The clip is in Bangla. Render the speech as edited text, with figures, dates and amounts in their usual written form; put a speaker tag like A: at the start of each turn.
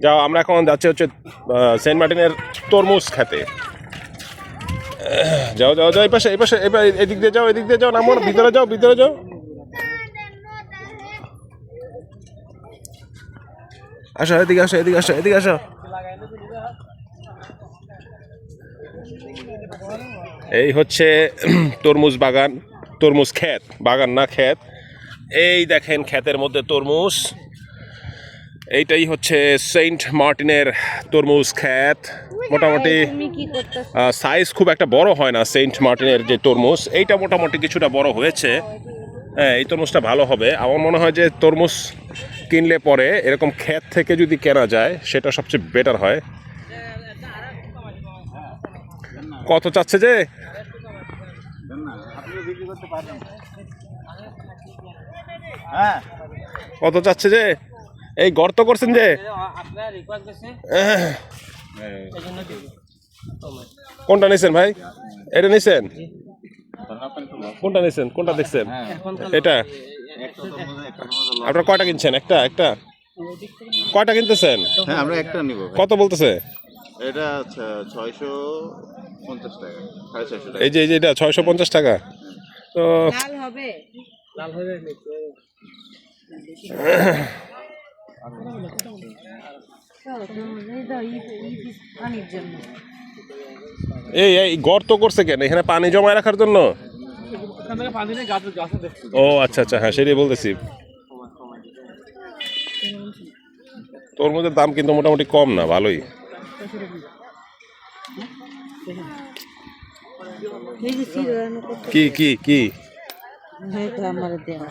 A: যাও, আমরা এখন যাচ্ছি হচ্ছে সেন্ট মার্টিনের তরমুজ খেতে। যাও যাও যাও, এই পাশে এবার এদিক দিয়ে যাও, নামো, ভিতরে যাও। আসো, এদিকে আসো। এই হচ্ছে তরমুজ বাগান, তরমুজ ক্ষেত, বাগান না ক্ষেত। এই দেখেন ক্ষেতের মধ্যে তরমুজ। এইটাই হচ্ছে সেন্ট মার্টিনের তরমুজ ক্ষেত। মোটামুটি সাইজ খুব একটা বড় হয় না সেন্ট মার্টিনের যে তরমুজ, এইটা মোটামুটি কিছুটা বড় হয়েছে। হ্যাঁ, এই তরমুজটা ভালো হবে। আমার মনে হয় যে তরমুজ কিনলে পরে এরকম ক্ষেত থেকে যদি কেনা যায় সেটা সবচেয়ে বেটার হয়। কত চাচ্ছে যে? কত চাচ্ছে যে? এই গর্ত করছেন যে, কোনটা নিছেন ভাই? এটা নিছেন? কোনটা নিছেন? কোনটা দেখছেন? এটা আপনারা কয়টা কিনছেন? একটা কয়টা কিনতেছেন?
B: হ্যাঁ, আমরা একটা নিব।
A: কত বলতেছে?
B: এটা 650 টাকা, 650 টাকা।
A: এই যে এটা 650 টাকা। তো
C: লাল হবে
A: এই গর্ত করছে কেন? এখানে পানি জমায় রাখার জন্য? ও আচ্ছা, হ্যাঁ সেটাই বলতেছি। তরমুজের দাম কিন্তু মোটামুটি কম না, ভালোই। কি
C: আমার দেওয়া।